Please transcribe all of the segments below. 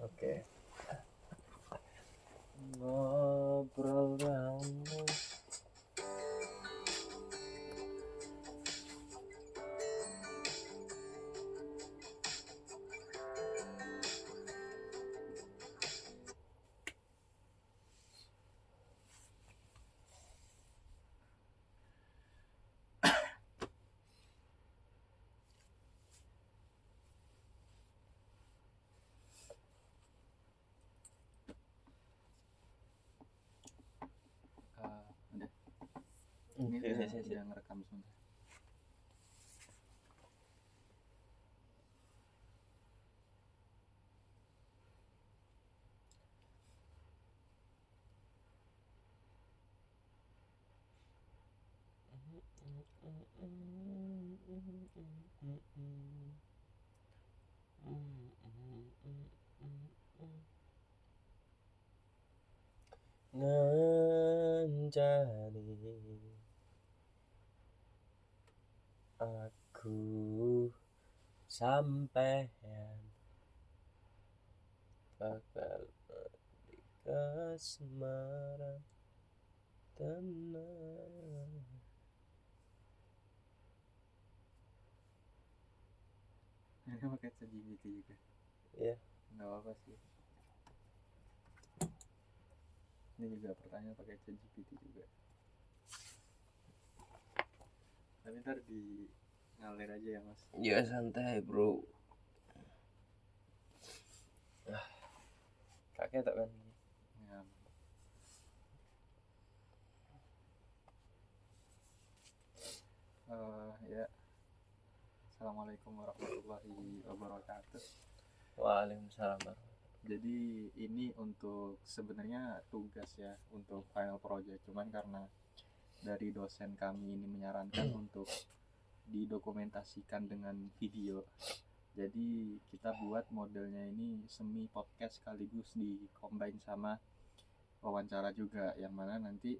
Oke. Ngobrol rame. Udah. Ini Oke, udah ngerekam sebentar. Nganjani aku sampean bakal di kasmaran tenang. Ini pakai ChatGPT juga. Ya, Nggak apa sih. Ini juga pertanyaan pakai ChatGPT juga. Tapi ntar di ngalir aja ya mas. ya santai bro. Kakek tak kan? Ya. Ya. Assalamualaikum warahmatullahi wabarakatuh. Waalaikumsalam. Jadi ini untuk sebenarnya tugas ya untuk final project, cuman karena dari dosen kami ini menyarankan untuk didokumentasikan dengan video, jadi kita buat modelnya ini semi podcast sekaligus di combine sama wawancara juga, yang mana nanti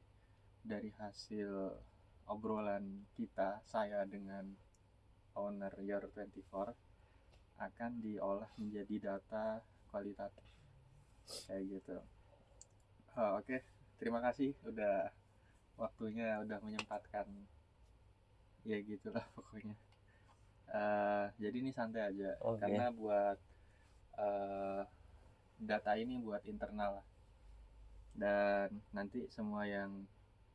dari hasil obrolan kita, saya dengan owner Your24 akan diolah menjadi data kualitatif kayak gitu. Oke. Terima kasih udah waktunya, udah menyempatkan, ya gitulah pokoknya. Jadi ini santai aja. Oke. Karena buat data ini buat internal lah, dan nanti semua yang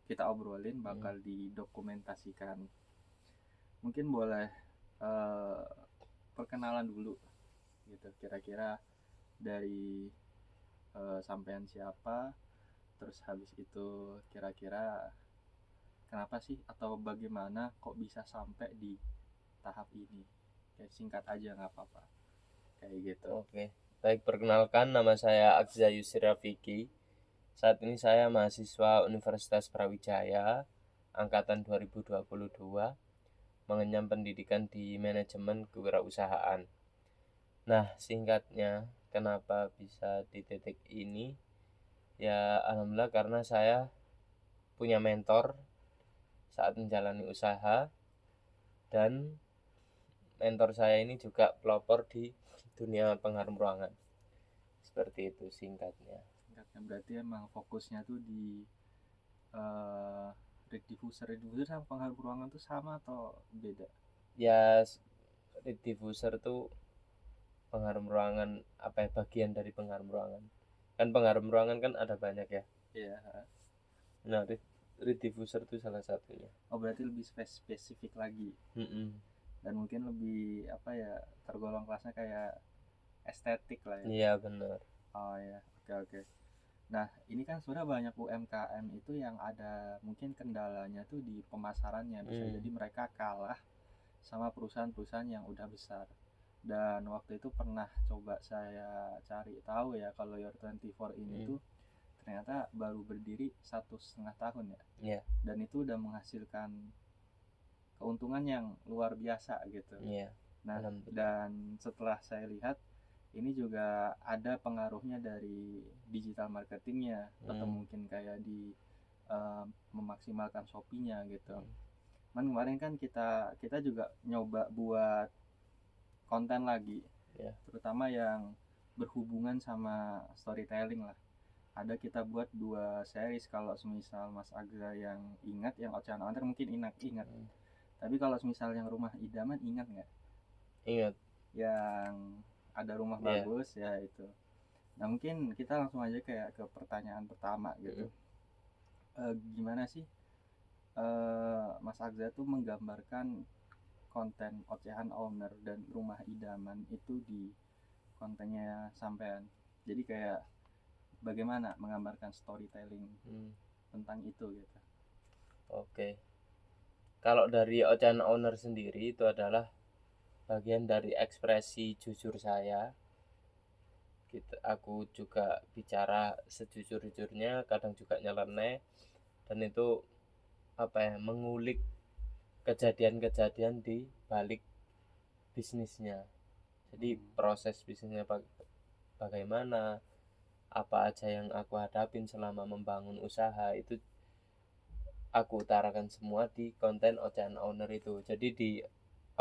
kita obrolin bakal didokumentasikan. Mungkin boleh perkenalan dulu gitu, kira-kira dari sampean siapa, terus habis itu kira-kira kenapa sih atau bagaimana kok bisa sampai di tahap ini, kayak singkat aja nggak apa-apa kayak gitu. Oke, baik, perkenalkan, nama saya Akza Yusri Rafiki. Saat ini saya mahasiswa Universitas Brawijaya angkatan 2022, mengenyam pendidikan di manajemen kewirausahaan. Nah, singkatnya kenapa bisa di titik ini? Ya alhamdulillah karena saya punya mentor saat menjalani usaha, dan mentor saya ini juga pelopor di dunia pengharum ruangan. Seperti itu singkatnya. Berarti emang fokusnya tuh di red diffuser sama pengharum ruangan tuh sama atau beda? Ya, red diffuser tuh pengharum ruangan, apa ya, bagian dari pengharum ruangan. Kan pengharum ruangan kan ada banyak ya. Iya. Nah, red diffuser tuh salah satunya. Oh, berarti lebih spesifik lagi. Dan mungkin lebih apa ya, tergolong kelasnya kayak estetik lah ya. Iya benar. Oh ya, oke. Nah, ini kan sebenarnya banyak UMKM itu yang ada mungkin kendalanya tuh di pemasarannya. Bisa jadi mereka kalah sama perusahaan-perusahaan yang udah besar. Dan waktu itu pernah coba saya cari tahu ya, kalau Your24 ini tuh ternyata baru berdiri 1,5 tahun ya. Iya. Dan itu udah menghasilkan keuntungan yang luar biasa gitu. Iya. Nah, dan setelah saya lihat, ini juga ada pengaruhnya dari digital marketingnya, atau mungkin kayak di memaksimalkan Shopee-nya gitu. Kemarin kan kita juga nyoba buat konten lagi, terutama yang berhubungan sama storytelling lah. Ada kita buat 2 series, kalau semisal Mas Agza yang ingat, yang Ocean Hunter mungkin ingat. Tapi kalau semisal yang Rumah Idaman ingat nggak? Ingat. Yang ada rumah bagus ya itu. Nah mungkin kita langsung aja kayak ke pertanyaan pertama gitu. Gimana sih Mas Agza tuh menggambarkan konten Ocehan Owner dan Rumah Idaman itu di kontennya sampean? Jadi kayak bagaimana menggambarkan storytelling tentang itu gitu. Oke. Kalau dari Ocehan Owner sendiri itu adalah bagian dari ekspresi jujur saya. Aku juga bicara sejujur-jujurnya, kadang juga nyeleneh, dan itu mengulik kejadian-kejadian di balik bisnisnya. Jadi proses bisnisnya bagaimana, apa aja yang aku hadapin selama membangun usaha, itu aku utarakan semua di konten Ocehan Owner itu. Jadi di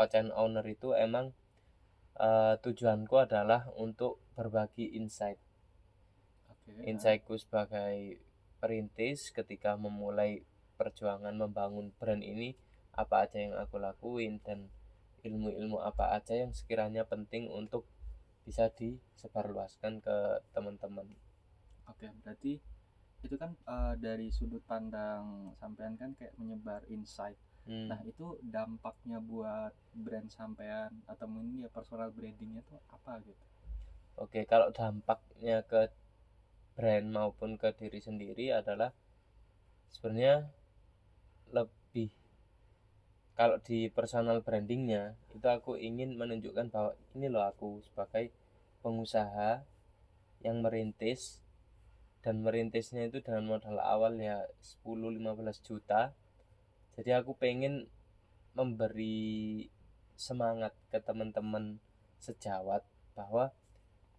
Ocehan Owner itu emang tujuanku adalah untuk berbagi insightku sebagai perintis ketika memulai perjuangan membangun brand ini, apa aja yang aku lakuin dan ilmu-ilmu apa aja yang sekiranya penting untuk bisa disebarluaskan ke teman-teman. Oke, berarti itu kan dari sudut pandang sampean kan kayak menyebar insight. Nah itu dampaknya buat brand sampean atau mungkin ya personal brandingnya tuh apa gitu? Oke, kalau dampaknya ke brand maupun ke diri sendiri adalah sebenarnya lebih, kalau di personal brandingnya itu aku ingin menunjukkan bahwa ini loh aku sebagai pengusaha yang merintis, dan merintisnya itu dengan modal awal ya 10-15 juta. Jadi aku pengen memberi semangat ke teman-teman sejawat bahwa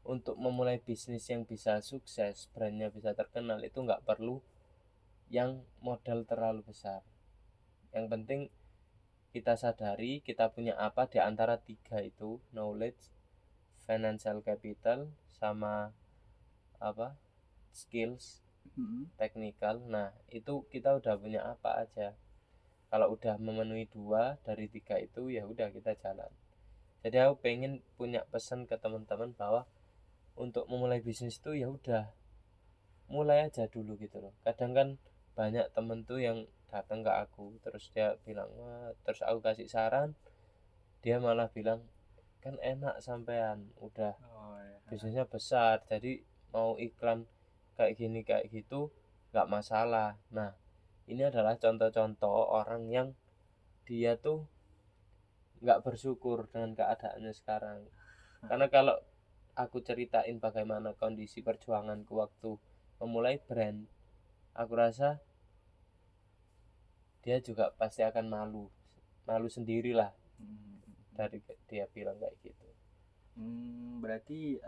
untuk memulai bisnis yang bisa sukses, brandnya bisa terkenal, itu nggak perlu yang modal terlalu besar. Yang penting kita sadari kita punya apa di antara 3 itu, knowledge, financial capital, sama skills, technical. Nah itu kita udah punya apa aja. Kalau udah memenuhi 2 dari 3 itu ya udah kita jalan. Jadi aku pengen punya pesan ke teman-teman bahwa untuk memulai bisnis itu ya udah mulai aja dulu gitu loh. Kadang kan banyak temen tuh yang datang ke aku terus dia bilang, wah, terus aku kasih saran, dia malah bilang kan enak sampean udah bisnisnya besar, jadi mau iklan kayak gini kayak gitu nggak masalah. Nah ini adalah contoh-contoh orang yang dia tuh nggak bersyukur dengan keadaannya sekarang. Karena kalau aku ceritain bagaimana kondisi perjuanganku waktu memulai brand, aku rasa dia juga pasti akan malu sendirilah dari dia bilang kayak gitu. Berarti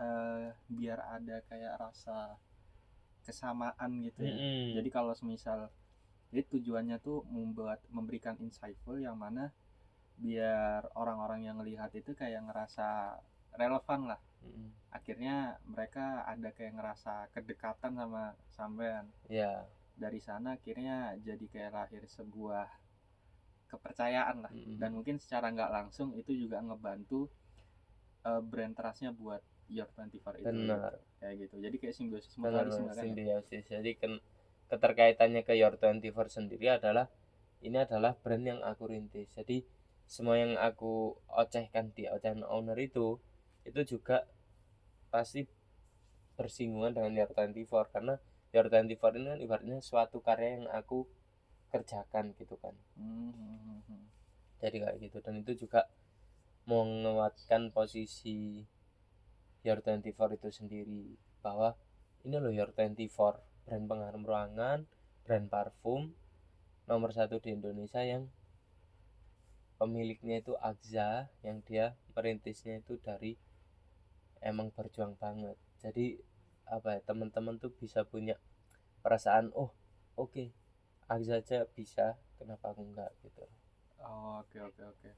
biar ada kayak rasa kesamaan gitu ya. Jadi kalau semisal jadi tujuannya tuh memberikan insightful yang mana biar orang-orang yang melihat itu kayak ngerasa relevan lah. Akhirnya mereka ada kayak ngerasa kedekatan sama sampean. Dari sana akhirnya jadi kayak lahir sebuah kepercayaan lah. Dan mungkin secara nggak langsung itu juga ngebantu brand trustnya buat Your 24 itu. Benar. Gitu. Kayak gitu. Jadi kayak simbiosis mutualisme kan. Simbiosis. Jadi keterkaitannya ke Your 24 sendiri adalah ini adalah brand yang aku rintis. Jadi semua yang aku ocehkan di Ocehan Owner itu juga pasti bersinggungan dengan Your 24, karena Your 24 ini kan ibaratnya suatu karya yang aku kerjakan gitu kan. Jadi kayak gitu, dan itu juga menguatkan posisi Your 24 itu sendiri bahwa ini loh Your 24, brand pengharum ruangan, brand parfum nomor 1 di Indonesia yang pemiliknya itu Agza, yang dia merintisnya itu dari emang berjuang banget. Jadi teman-teman tuh bisa punya perasaan, oh oke, Agza aja bisa, kenapa aku enggak gitu. Oke.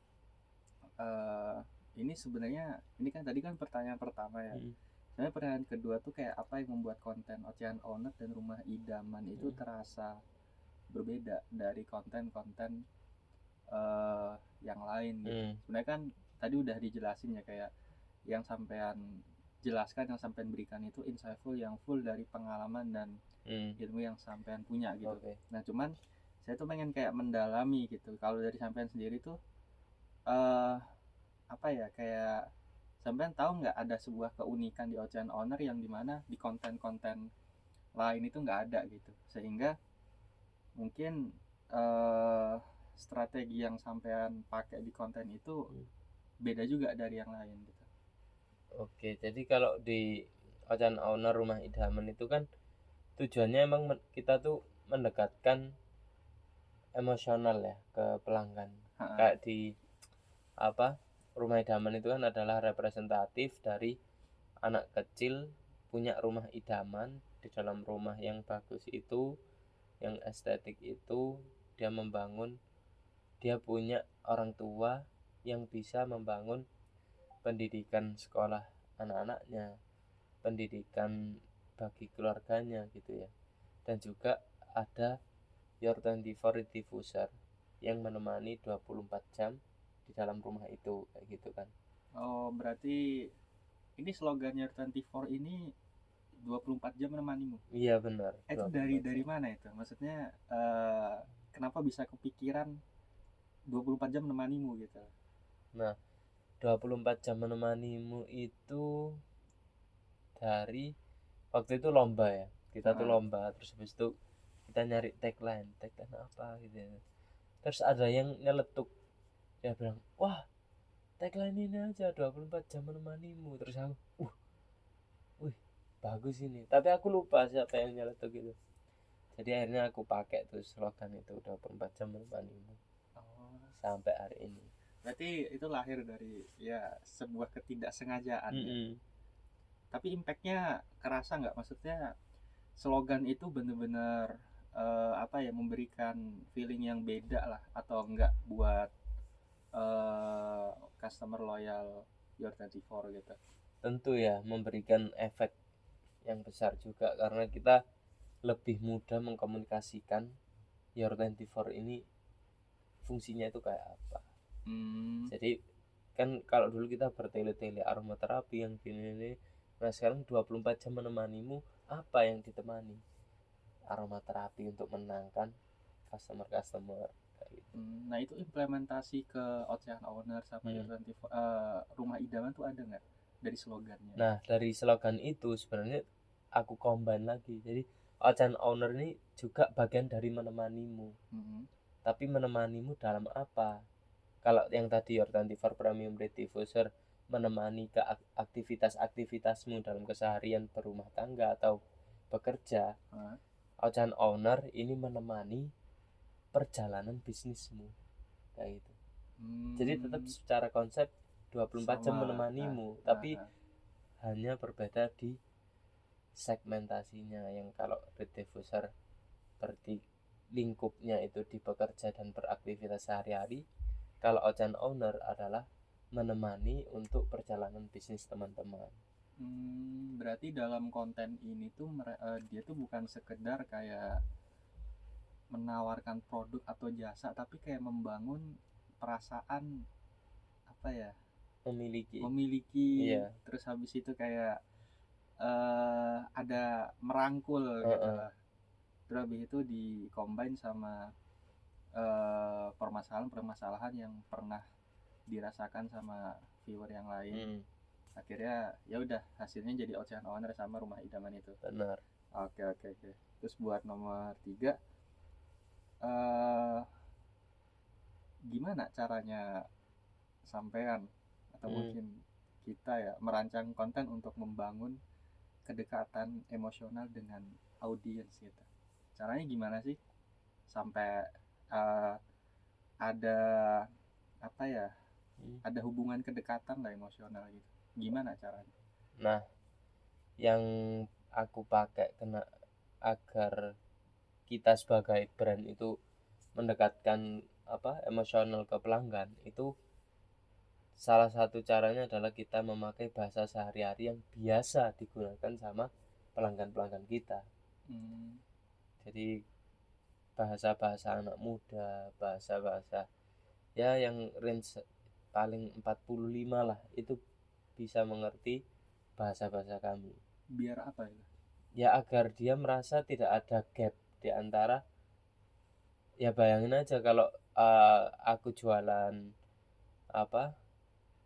Ini sebenarnya ini kan tadi kan pertanyaan pertama ya. Sebenarnya pertanyaan kedua tuh kayak apa yang membuat konten Ocehan Owner dan Rumah Idaman itu terasa berbeda dari konten-konten yang lain gitu. Sebenarnya kan tadi udah dijelasin ya, kayak yang sampean jelaskan, yang sampean berikan itu insightful, yang full dari pengalaman dan ilmu yang sampean punya gitu. Nah cuman saya tuh pengen kayak mendalami gitu, kalau dari sampean sendiri tuh apa ya, kayak sampean tahu nggak ada sebuah keunikan di Ocean Owner yang dimana di konten-konten lain itu nggak ada gitu, sehingga mungkin strategi yang sampean pakai di konten itu beda juga dari yang lain gitu. Oke, jadi kalau di Ocean Owner Rumah Idaman itu kan tujuannya emang kita tuh mendekatkan emosional ya ke pelanggan. Kayak di apa, Rumah Idaman itu kan adalah representatif dari anak kecil punya rumah idaman. Di dalam rumah yang bagus itu, yang estetik itu, dia membangun, dia punya orang tua yang bisa membangun pendidikan sekolah anak-anaknya, pendidikan bagi keluarganya gitu ya. Dan juga ada Your 24 Diffuser yang menemani 24 jam di dalam rumah itu, kayak gitu kan. Oh, berarti ini slogannya 24 ini 24 jam menemanimu. Iya benar. Itu dari mana itu? Maksudnya kenapa bisa kepikiran 24 jam menemanimu gitu? Nah, 24 jam menemanimu itu dari waktu itu lomba ya. Kita tuh lomba, terus habis itu kita nyari tagline apa gitu ya. Terus ada yang nyeletuk, dia bilang, wah tagline ini aja 24 jam menemanimu. Terus aku, wih bagus ini. Tapi aku lupa siapa yang nyeletuk itu. Jadi akhirnya aku pakai tuh slogan itu 24 jam menemanimu sampai hari ini. Berarti itu lahir dari ya sebuah ketidaksengajaan ya. Tapi impactnya kerasa nggak? Maksudnya slogan itu bener-bener apa ya, memberikan feeling yang beda lah atau enggak buat customer loyal Your 24 gitu? Tentu ya memberikan efek yang besar juga, karena kita lebih mudah mengkomunikasikan Your 24 ini fungsinya itu kayak apa. Jadi kan kalau dulu kita bertele-tele aromaterapi yang gini, nah sekarang 24 jam menemanimu, apa yang ditemani? Aromaterapi untuk menenangkan customer kayak gitu. Nah itu implementasi ke Ocean Owner sama Your 24 Rumah Idaman tuh ada nggak dari slogannya? Nah dari slogan itu sebenarnya aku combine lagi, jadi Ocean Owner ini juga bagian dari menemanimu. Tapi menemanimu dalam apa? Kalau yang tadi Your 24 Premium Red Diffuser menemani ke aktivitas-aktivitasmu dalam keseharian berumah tangga atau bekerja, Ocean Owner ini menemani perjalanan bisnismu kayak gitu. Jadi tetap secara konsep 24 jam menemanimu, tapi hanya berbeda di segmentasinya. Yang kalau Red Diffuser seperti lingkupnya itu di bekerja dan beraktivitas sehari-hari, kalau Ocean Owner adalah menemani untuk perjalanan bisnis teman-teman. Berarti dalam konten ini tuh dia tuh bukan sekedar kayak menawarkan produk atau jasa, tapi kayak membangun perasaan apa ya, memiliki iya. Terus habis itu kayak ada merangkul gitu lah. Terus habis itu di-combine sama permasalahan-permasalahan yang pernah dirasakan sama viewer yang lain. Akhirnya ya udah hasilnya jadi Ocean Owner sama Rumah Idaman itu. Benar. Oke. Terus buat nomor 3, gimana caranya sampean atau mungkin kita ya merancang konten untuk membangun kedekatan emosional dengan audiens gitu? Caranya gimana sih sampai ada apa ya, ada hubungan kedekatan lah emosional gitu? Gimana caranya? Nah, yang aku pakai agar kita sebagai brand itu mendekatkan emosional ke pelanggan itu salah satu caranya adalah kita memakai bahasa sehari-hari yang biasa digunakan sama pelanggan-pelanggan kita. Jadi bahasa-bahasa anak muda, bahasa-bahasa ya yang range paling 45 lah, itu bisa mengerti bahasa-bahasa kami. Biar apa itu? Ya agar dia merasa tidak ada gap di antara, ya bayangin aja kalau aku jualan apa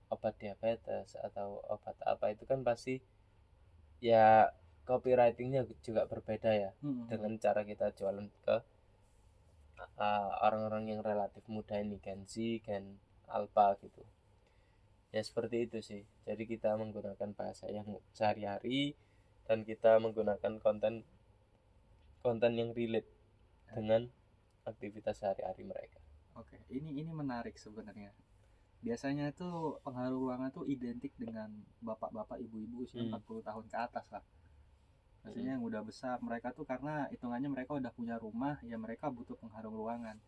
obat diabetes atau obat apa, itu kan pasti ya copywritingnya juga berbeda ya dengan cara kita jualan ke orang-orang yang relatif muda ini, Gen Z, Gen Alpha gitu. Ya seperti itu sih. Jadi kita menggunakan bahasa yang sehari-hari dan kita menggunakan konten yang relate dengan aktivitas sehari-hari mereka. Oke, ini menarik sebenarnya. Biasanya tuh pengaruh ruangan tuh identik dengan bapak-bapak, ibu-ibu usia 40 tahun ke atas lah. Maksudnya yang udah besar, mereka tuh karena hitungannya mereka udah punya rumah, ya mereka butuh pengharum ruangan.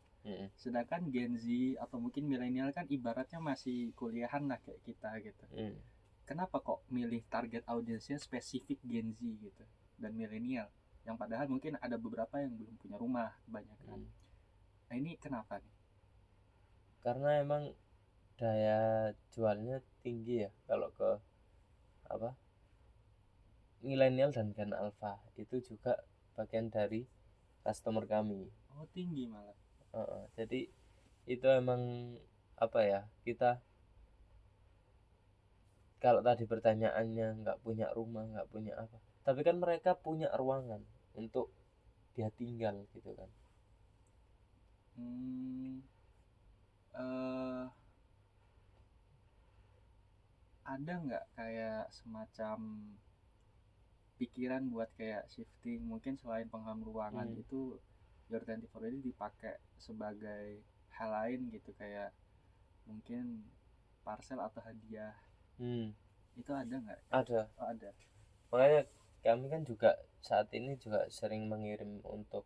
Sedangkan Gen Z atau mungkin milenial kan ibaratnya masih kuliahan lah kayak kita gitu. Kenapa kok milih target audiensnya spesifik Gen Z gitu dan milenial, yang padahal mungkin ada beberapa yang belum punya rumah kebanyakan. Nah ini kenapa nih? Karena emang daya jualnya tinggi ya kalau ke apa milenial dan Gen Alpha, itu juga bagian dari customer kami. Oh tinggi malah. Jadi itu emang apa ya, kita kalau tadi pertanyaannya nggak punya rumah, nggak punya apa, tapi kan mereka punya ruangan untuk dia tinggal gitu kan. Ada nggak kayak semacam pikiran buat kayak shifting, mungkin selain pengharum ruangan itu Your 24 ini dipakai sebagai hal lain gitu, kayak mungkin parcel atau hadiah. Itu ada nggak? Ada. Oh, ada. Makanya kami kan juga saat ini juga sering mengirim untuk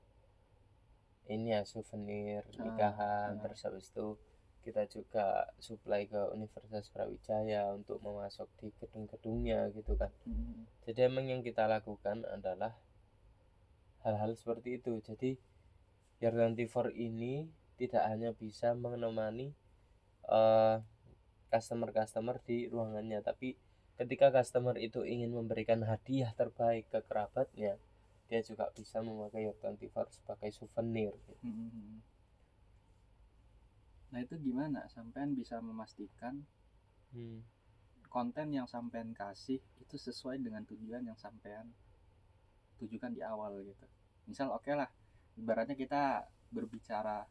ini ya, souvenir nikahan. Terus habis itu kita juga supply ke Universitas Brawijaya untuk memasok di gedung-gedungnya gitu kan. Jadi emang yang kita lakukan adalah hal-hal seperti itu. Jadi Year 24 ini tidak hanya bisa menemani customer-customer di ruangannya, tapi ketika customer itu ingin memberikan hadiah terbaik ke kerabatnya, dia juga bisa memakai Year 24 sebagai souvenir gitu. Nah itu gimana sampean bisa memastikan konten yang sampean kasih itu sesuai dengan tujuan yang sampean tujukan di awal gitu? Misal oke lah, ibaratnya kita berbicara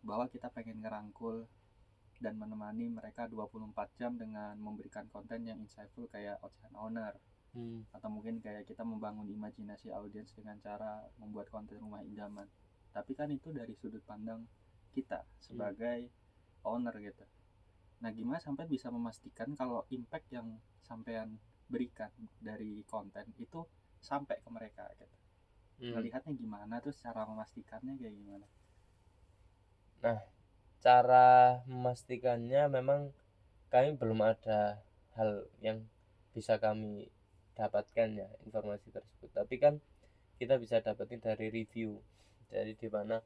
bahwa kita pengen ngerangkul dan menemani mereka 24 jam dengan memberikan konten yang insightful kayak Ocehan Owner, atau mungkin kayak kita membangun imajinasi audiens dengan cara membuat konten rumah idaman. Tapi kan itu dari sudut pandang kita sebagai owner gitu. Nah gimana sampai bisa memastikan kalau impact yang sampean berikan dari konten itu sampai ke mereka gitu? Ngelihatnya gimana, terus cara memastikannya kayak gimana? Nah, cara memastikannya memang kami belum ada hal yang bisa kami dapatkan ya, informasi tersebut. Tapi kan kita bisa dapetin dari review, dari dimana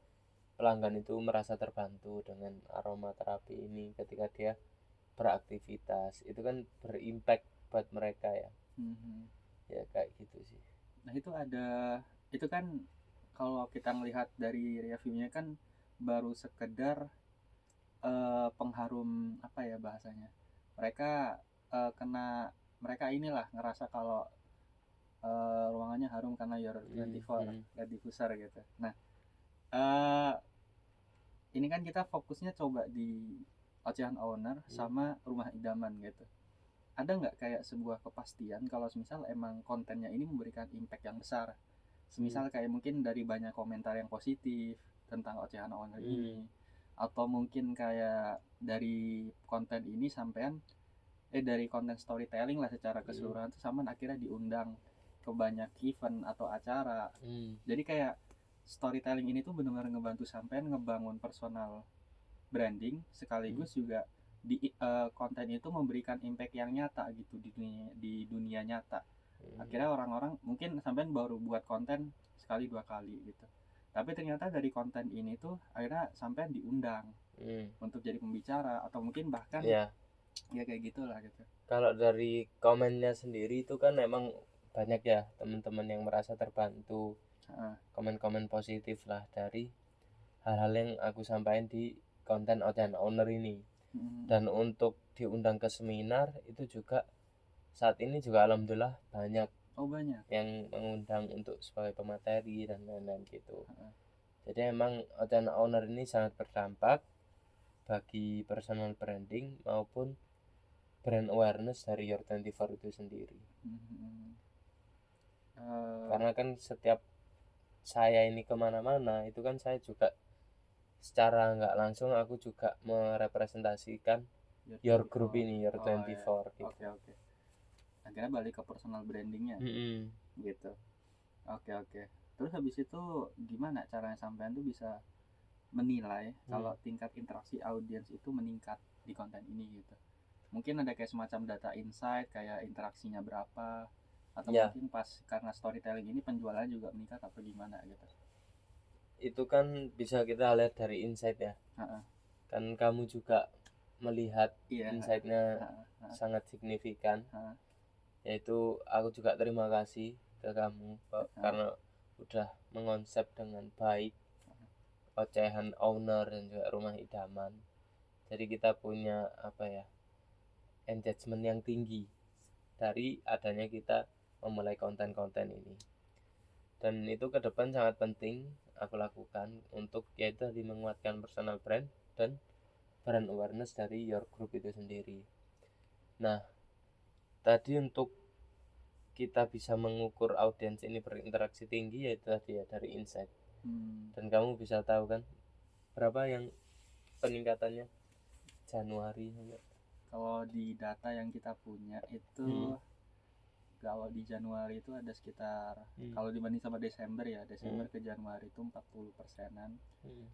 pelanggan itu merasa terbantu dengan aromaterapi ini ketika dia beraktivitas. Itu kan berimpact buat mereka ya. Ya kayak gitu sih. Nah itu kan kalau kita melihat dari reviewnya kan baru sekedar pengharum, apa ya bahasanya, mereka mereka inilah ngerasa kalau ruangannya harum karena Your 24 LED diffuser gitu. Nah ini kan kita fokusnya coba di Ocehan Owner sama rumah idaman gitu. Ada nggak kayak sebuah kepastian kalau misal emang kontennya ini memberikan impact yang besar, semisal kayak mungkin dari banyak komentar yang positif tentang Ocehan Owner ini, atau mungkin kayak dari konten ini sampean dari konten storytelling lah secara keseluruhan tuh sama akhirnya diundang ke banyak event atau acara. Jadi kayak storytelling ini tuh benar-benar ngebantu sampean ngebangun personal branding sekaligus juga konten itu memberikan impact yang nyata gitu di dunia nyata. Akhirnya orang-orang mungkin sampean baru buat konten sekali 2 kali gitu, tapi ternyata dari konten ini tuh akhirnya sampean diundang untuk jadi pembicara atau mungkin bahkan Ya, ya kayak gitulah gitu. kalau dari komennya sendiri itu kan memang banyak ya teman-teman yang merasa terbantu, Heeh. komen-komen positif lah dari hal-hal yang aku sampaikan di konten Ocehan Owner ini. Dan untuk diundang ke seminar itu juga saat ini juga alhamdulillah banyak Oh banyak. yang mengundang untuk sebagai pemateri dan lain-lain gitu. Jadi emang Ocehan Owner ini sangat berdampak bagi personal branding maupun brand awareness dari Your24 itu sendiri. Karena kan setiap saya ini kemana-mana itu kan saya juga secara nggak langsung aku juga merepresentasikan Your Group ini, Your24 gitu. Oke. Akhirnya balik ke personal brandingnya gitu. Oke. Terus habis itu gimana caranya sampean tuh bisa menilai kalau tingkat interaksi audiens itu meningkat di konten ini gitu? Mungkin ada kayak semacam data insight kayak interaksinya berapa, atau mungkin pas karena storytelling ini penjualannya juga meningkat atau gimana gitu? Itu kan bisa kita lihat dari insight ya. Kan kamu juga melihat insightnya sangat signifikan. Yaitu aku juga terima kasih ke kamu karena udah mengonsep dengan baik Ocehan Owner dan juga Rumah Idaman. Jadi kita punya engagement yang tinggi dari adanya kita memulai konten-konten ini. Dan itu ke depan sangat penting aku lakukan untuk yaitu menguatkan personal brand dan brand awareness dari Your Group itu sendiri. Nah, tadi untuk kita bisa mengukur audiens ini berinteraksi tinggi yaitu tadi ya dari insight. Dan kamu bisa tahu kan berapa yang peningkatannya Januari. Kalau di data yang kita punya itu kalau di Januari itu ada sekitar kalau dibanding sama Desember ya, Desember ke Januari itu 40%-an.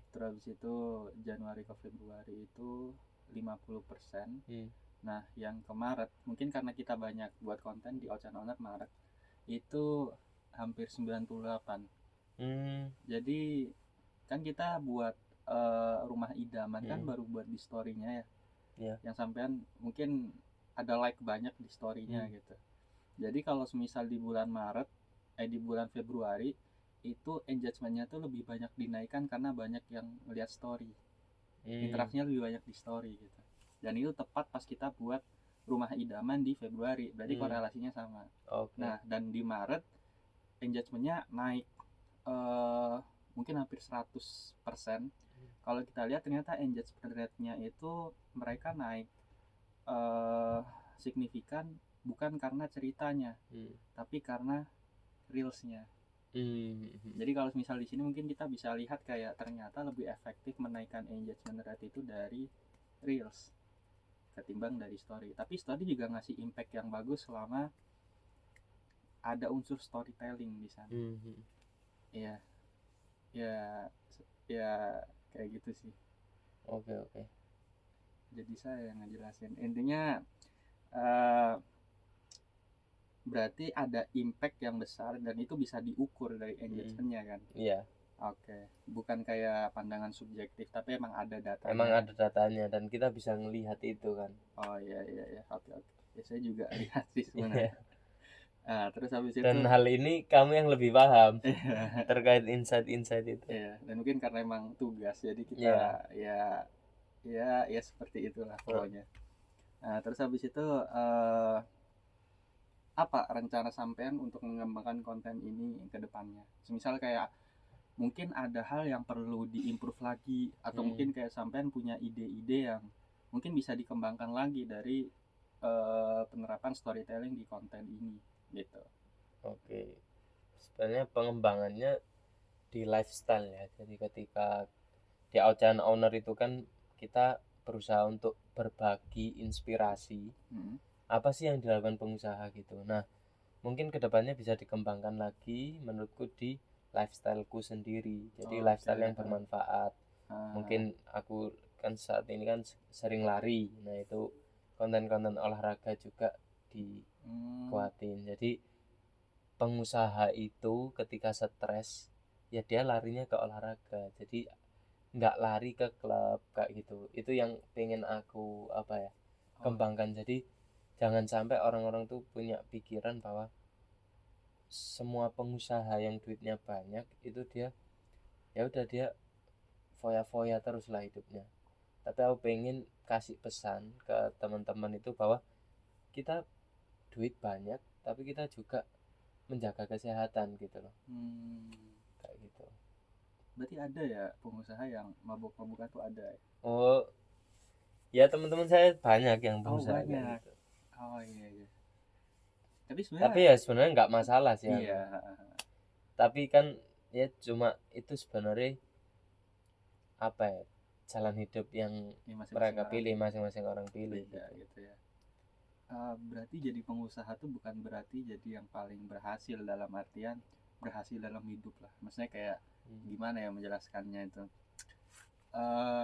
Terus habis itu Januari ke Februari itu 50%. Nah, yang ke Maret mungkin karena kita banyak buat konten di Ocehan Owner Maret itu hampir 98. Jadi kan kita buat Rumah Idaman kan baru buat di story-nya ya. Yang sampean mungkin ada like banyak di story-nya gitu. Jadi kalau semisal di bulan Maret di bulan Februari itu engagement-nya tuh lebih banyak dinaikkan karena banyak yang melihat story. Interaksinya lebih banyak di story gitu. Dan itu tepat pas kita buat Rumah Idaman di Februari. Berarti korelasinya sama. Nah, dan di Maret engagement-nya naik mungkin hampir 100%. Kalau kita lihat ternyata engagement rate-nya itu mereka naik signifikan bukan karena ceritanya, tapi karena reelsnya. Jadi kalau misal di sini mungkin kita bisa lihat kayak ternyata lebih efektif menaikkan engagement rate itu dari reels ketimbang dari story. Tapi story juga ngasih impact yang bagus selama ada unsur storytelling di sana. Ya kayak gitu sih. Oke. Jadi saya yang ngejelasin intinya berarti ada impact yang besar dan itu bisa diukur dari engagementnya kan? Iya. Oke, bukan kayak pandangan subjektif tapi emang ada datanya. Emang ada datanya dan kita bisa ngelihat itu kan. Oh iya. Oke. Ya, saya juga lihat sih sebenarnya. Nah, terus habis itu dan hal ini kamu yang lebih paham terkait insight itu. Iya, dan mungkin karena emang tugas jadi kita ya seperti itulah pokoknya. Nah, terus habis itu apa rencana sampean untuk mengembangkan konten ini ke depannya? Semisal kayak mungkin ada hal yang perlu diimprove lagi atau mungkin kayak sampean punya ide-ide yang mungkin bisa dikembangkan lagi dari penerapan storytelling di konten ini gitu. Oke. Sebenarnya pengembangannya di lifestyle ya. Jadi ketika di Ocehan Owner itu kan kita berusaha untuk berbagi inspirasi. Apa sih yang dilakukan pengusaha gitu. Nah, mungkin kedepannya bisa dikembangkan lagi menurutku di lifestyleku sendiri. Jadi lifestyle yang bermanfaat. Mungkin aku kan saat ini kan sering lari, nah itu konten-konten olahraga juga dikuatin. Jadi pengusaha itu ketika stres ya dia larinya ke olahraga, jadi nggak lari ke klub kayak gitu. Itu yang pengen aku kembangkan. Jadi jangan sampai orang-orang tuh punya pikiran bahwa semua pengusaha yang duitnya banyak itu dia ya udah dia foya-foya terus lah hidupnya. Tapi aku pengen kasih pesan ke teman-teman itu bahwa kita duit banyak tapi kita juga menjaga kesehatan gitu loh. Kayak gitu. Berarti ada ya pengusaha yang mabuk-mabukan tuh ada ya? Oh ya, teman-teman saya banyak yang berusaha kayak Banyak. gitu. Iya. Tapi Tapi sebenarnya ya sebenarnya nggak masalah sih aku. iya. Tapi kan ya cuma itu sebenarnya jalan hidup yang Ini masing-masing mereka orang pilih, masing-masing orang pilih beda gitu. gitu ya. Berarti jadi pengusaha tuh bukan berarti jadi yang paling berhasil dalam artian berhasil dalam hidup lah. Maksudnya kayak gimana ya menjelaskannya itu.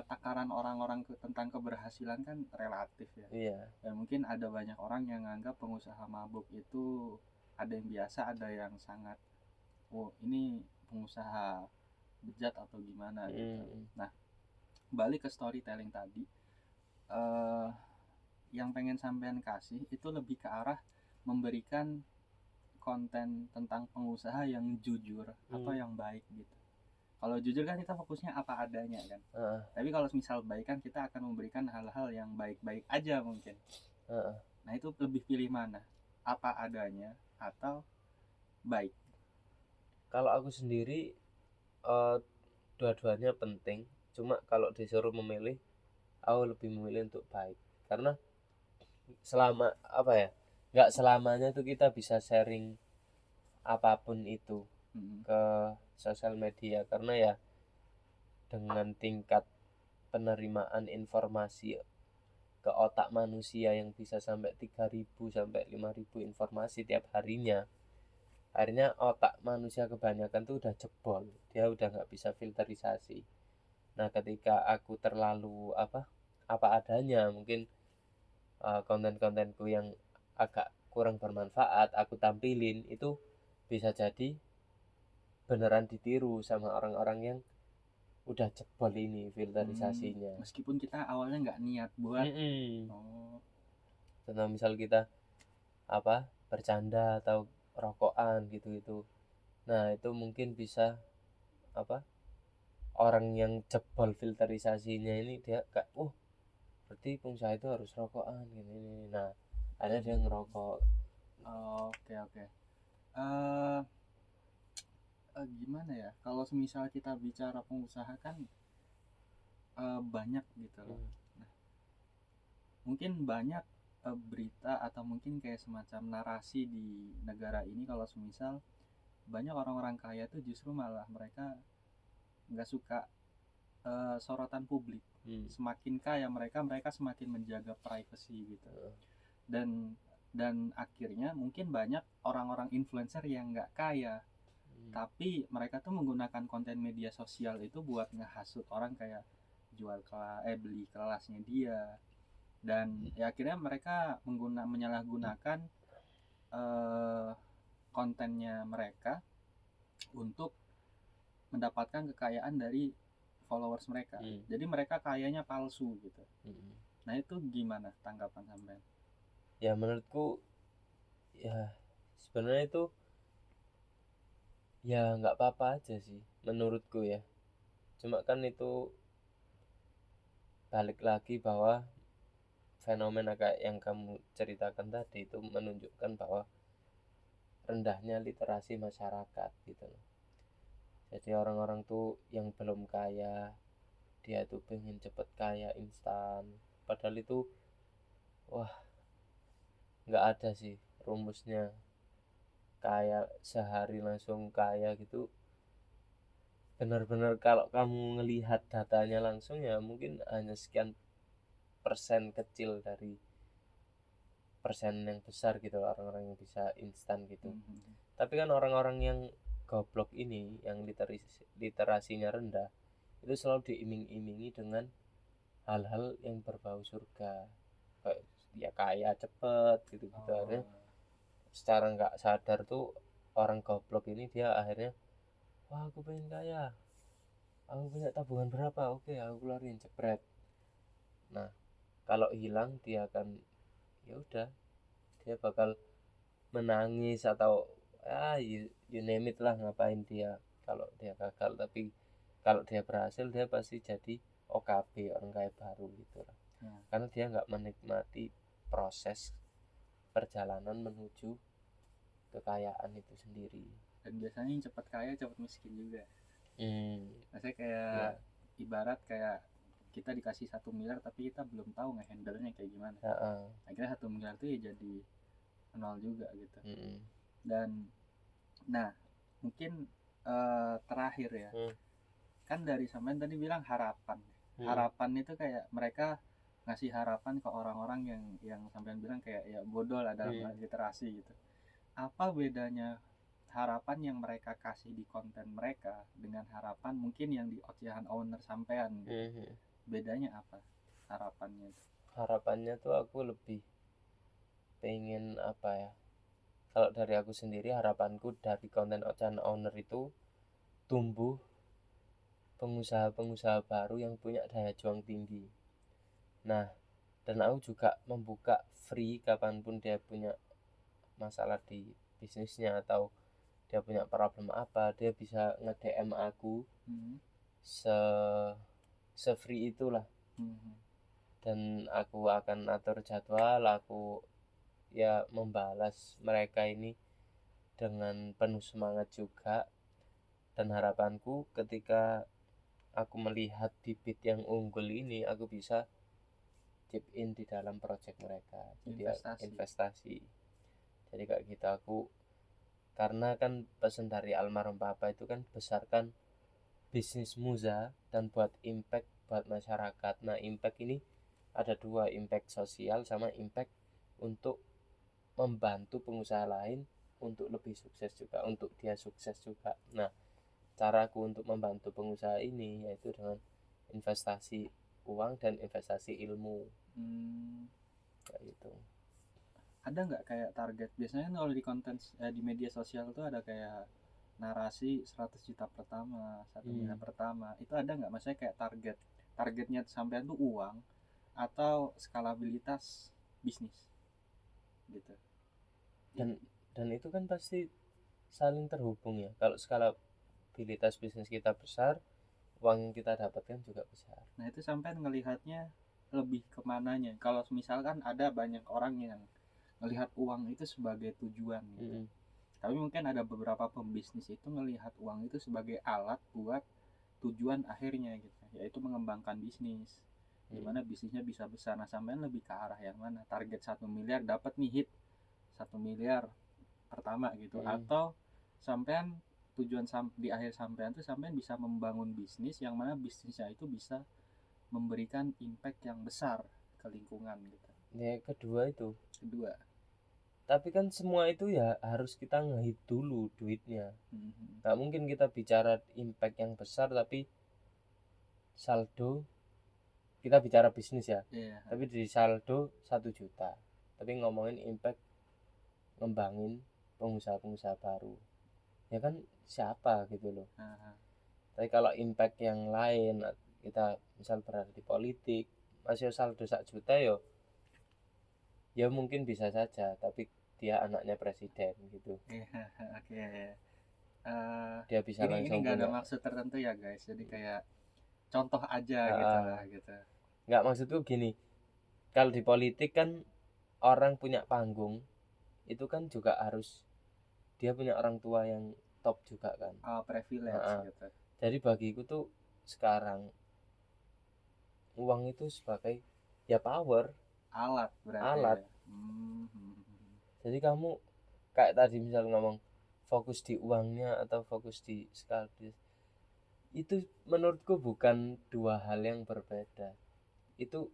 Takaran orang-orang tentang keberhasilan kan relatif ya. Iya. Dan mungkin ada banyak orang yang menganggap pengusaha mabuk itu ada yang biasa, ada yang sangat ini pengusaha bejat atau gimana gitu. Nah, balik ke storytelling tadi, yang pengen sampean kasih itu lebih ke arah memberikan konten tentang pengusaha yang jujur atau yang baik gitu. Kalau jujur kan kita fokusnya apa adanya kan. Tapi kalau misal baik kan kita akan memberikan hal-hal yang baik-baik aja mungkin. Nah itu lebih pilih mana? Apa adanya atau baik? Kalau aku sendiri dua-duanya penting. Cuma kalau disuruh memilih, aku lebih memilih untuk baik. Karena selama nggak selamanya tuh kita bisa sharing apapun itu ke sosial media, karena ya dengan tingkat penerimaan informasi ke otak manusia yang bisa sampai 3.000 sampai 5.000 informasi tiap harinya, akhirnya otak manusia kebanyakan tuh udah jebol, dia udah nggak bisa filterisasi. Nah ketika aku terlalu apa adanya, mungkin konten-kontenku yang agak kurang bermanfaat aku tampilin, itu bisa jadi beneran ditiru sama orang-orang yang udah jebol ini filterisasinya. Meskipun kita awalnya nggak niat buat contoh misal kita bercanda atau rokokan gitu. Nah itu mungkin bisa orang yang jebol filterisasinya ini dia kayak berarti pengusaha itu harus rokokan gini. Nah ada dia ngerokok. Oke. Gimana ya, kalau semisal kita bicara pengusaha kan banyak gitu loh. Nah, mungkin banyak berita atau mungkin kayak semacam narasi di negara ini kalau semisal banyak orang-orang kaya tuh justru malah mereka nggak suka sorotan publik. Semakin kaya mereka semakin menjaga privacy gitu. Dan akhirnya mungkin banyak orang-orang influencer yang nggak kaya, tapi mereka tuh menggunakan konten media sosial itu buat ngehasut orang kayak beli kelasnya dia, dan ya akhirnya mereka menyalahgunakan kontennya mereka untuk mendapatkan kekayaan dari followers mereka. Jadi mereka kayanya palsu gitu. Nah itu gimana tanggapan sampean? Ya menurutku ya sebenarnya itu ya nggak apa-apa aja sih menurutku ya. Cuma kan itu balik lagi bahwa fenomena kayak yang kamu ceritakan tadi itu menunjukkan bahwa rendahnya literasi masyarakat gitu loh. Jadi orang-orang tuh yang belum kaya, dia tuh pengen cepet kaya instan, padahal itu nggak ada sih rumusnya kaya sehari langsung kaya gitu. Benar-benar kalau kamu ngelihat datanya langsung ya mungkin hanya sekian persen kecil dari persen yang besar gitu orang-orang yang bisa instan gitu. Tapi kan orang-orang yang goblok ini yang literasinya rendah itu selalu diiming-imingi dengan hal-hal yang berbau surga, kayak ya kaya cepet gitu-gitu. Akhirnya secara nggak sadar tuh orang goblok ini dia akhirnya, wah aku pengen kaya, aku punya tabungan berapa, oke aku keluarin jebret. Nah kalau hilang dia akan, ya udah, dia bakal menangis atau you name it lah, ngapain dia kalau dia gagal. Tapi kalau dia berhasil dia pasti jadi OKB, orang kaya baru gitu lah. Karena dia nggak menikmati proses perjalanan menuju kekayaan itu sendiri. Dan biasanya yang cepat kaya cepat miskin juga. Maksudnya kayak Ya. ibarat kayak kita dikasih 1 miliar tapi kita belum tahu nge-handle-nya kayak gimana. Akhirnya 1 miliar itu ya jadi nol juga gitu. Dan nah mungkin terakhir ya, kan dari sampean tadi bilang harapan. Harapan itu kayak mereka ngasih harapan ke orang-orang yang sampean bilang kayak ya bodoh lah dalam literasi gitu. Apa bedanya harapan yang mereka kasih di konten mereka dengan harapan mungkin yang di ocehan owner sampean gitu? Bedanya apa harapannya? Harapannya tuh aku lebih pengen apa ya, kalau dari aku sendiri harapanku dari konten ocehan owner itu tumbuh pengusaha-pengusaha baru yang punya daya juang tinggi. Nah, dan aku juga membuka free kapanpun dia punya masalah di bisnisnya atau dia punya problem apa, dia bisa nge-DM aku se free itulah. Dan aku akan atur jadwal, aku ya membalas mereka ini dengan penuh semangat juga. Dan harapanku ketika aku melihat bibit yang unggul ini, aku bisa chip in di dalam project mereka, jadi investasi. Jadi kayak gitu aku, karena kan pesan dari almarhum papa itu kan besarkan bisnis muza dan buat impact buat masyarakat. Nah impact ini ada dua, impact sosial sama impact untuk membantu pengusaha lain untuk lebih sukses juga, untuk dia sukses juga. Nah caraku untuk membantu pengusaha ini yaitu dengan investasi uang dan investasi ilmu. Kayak gitu. Ada nggak kayak target? Biasanya kalau di konten di media sosial tuh ada kayak narasi 100 juta pertama, 1 miliar pertama. Itu ada nggak? Maksudnya kayak targetnya sampean tuh uang atau skalabilitas bisnis gitu. Dan itu kan pasti saling terhubung ya. Kalau skalabilitas bisnis kita besar, uang yang kita dapatkan juga besar. Nah itu sampean ngelihatnya lebih kemananya? Kalau misalkan ada banyak orang yang melihat uang itu sebagai tujuan gitu. Tapi mungkin ada beberapa pembisnis itu melihat uang itu sebagai alat buat tujuan akhirnya gitu, yaitu mengembangkan bisnis, dimana bisnisnya bisa besar. Nah sampean lebih ke arah yang mana? Target 1 miliar dapat nih hit 1 miliar pertama gitu, atau sampean tujuan di akhir sampean tuh sampean bisa membangun bisnis yang mana bisnisnya itu bisa memberikan impact yang besar ke lingkungan gitu. Ya kedua itu. Kedua. Tapi kan semua itu ya harus kita ngehit dulu duitnya. Nggak mungkin kita bicara impact yang besar tapi saldo, kita bicara bisnis ya, tapi di saldo 1 juta, tapi ngomongin impact ngembangin pengusaha-pengusaha baru, ya kan siapa gitu loh. Tapi kalau impact yang lain, kita misal berada di politik, masih saldo 1 juta ya mungkin bisa saja, tapi dia anaknya presiden gitu. Dia bisa ini langsung nggak ada punya. maksud tertentu ya guys, jadi kayak contoh aja gitu lah gitu. Nggak, maksudku gini, kalau di politik kan orang punya panggung itu kan juga harus dia punya orang tua yang top juga kan. Privilege gitu. Jadi bagiku tuh sekarang uang itu sebagai ya power, alat berarti alat ya. Jadi kamu kayak tadi misal ngomong fokus di uangnya atau fokus di skala, itu menurutku bukan dua hal yang berbeda. Itu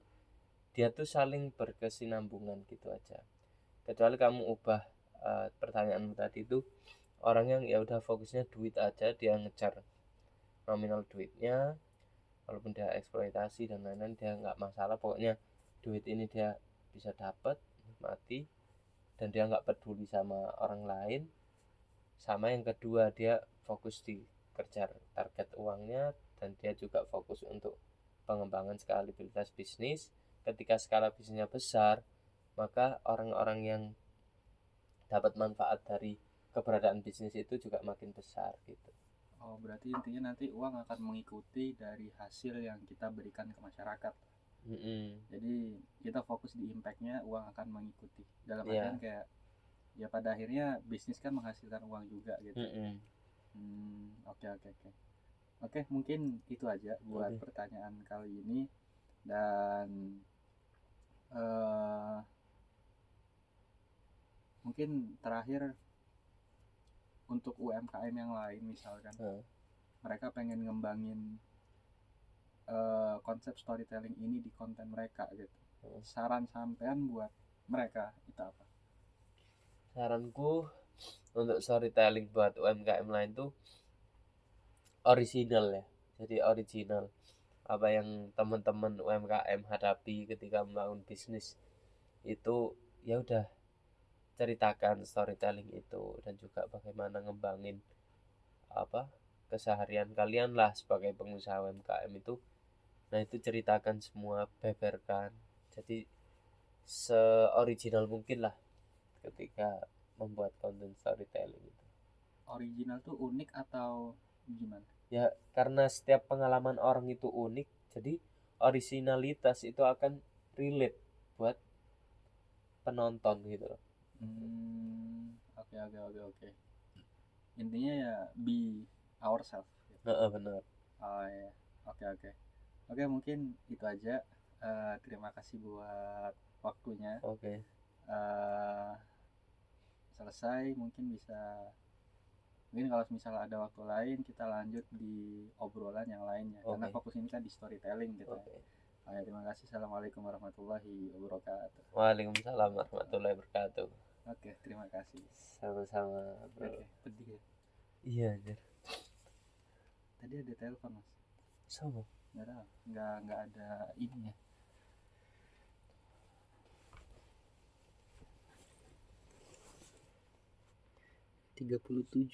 dia tuh saling berkesinambungan gitu aja. Kecuali kamu ubah pertanyaanmu tadi itu, orang yang ya udah fokusnya duit aja, dia ngejar nominal duitnya, walaupun dia eksploitasi dan lain-lain, dia nggak masalah, pokoknya duit ini dia bisa dapat, mati, dan dia nggak peduli sama orang lain. Sama yang kedua, dia fokus di kejar target uangnya, dan dia juga fokus untuk pengembangan skalabilitas bisnis. Ketika skala bisnisnya besar, maka orang-orang yang dapat manfaat dari keberadaan bisnis itu juga makin besar gitu. Oh, berarti intinya nanti uang akan mengikuti dari hasil yang kita berikan ke masyarakat. Jadi kita fokus di impactnya, uang akan mengikuti. Dalam Iya. artian kayak ya pada akhirnya bisnis kan menghasilkan uang juga gitu. Oke oke oke. Oke, mungkin itu aja buat Oke. pertanyaan kali ini. Dan eh, mungkin terakhir untuk UMKM yang lain misalkan mereka pengen ngembangin konsep storytelling ini di konten mereka gitu. Saran sampean buat mereka itu apa? Saranku untuk storytelling buat UMKM lain tuh original ya. Jadi original. Apa yang teman-teman UMKM hadapi ketika membangun bisnis itu, ya udah ceritakan storytelling itu, dan juga bagaimana ngembangin apa keseharian kalian lah sebagai pengusaha UMKM itu. Nah, itu ceritakan semua, beberkan. Jadi se-original mungkin lah ketika membuat konten storytelling itu. Original tuh unik atau gimana? Ya, karena setiap pengalaman orang itu unik, jadi originalitas itu akan relate buat penonton gitu loh. Oke oke oke oke. Intinya ya be ourselves gitu. Benar. Oh ya. Oke oke. Oke, mungkin itu aja. Terima kasih buat waktunya. Oke. Eh, Selesai, mungkin kalau misalnya ada waktu lain kita lanjut di obrolan yang lainnya, karena Oke. fokus ini kan di storytelling gitu ya. Oke. Terima kasih. Assalamualaikum warahmatullahi wabarakatuh. Waalaikumsalam warahmatullahi wabarakatuh. Oke, terima kasih. Sama-sama, bro. Oke, pedih ya. Iya anjir. Tadi ada telepon mas. Sama. Nggak ada ininya. 37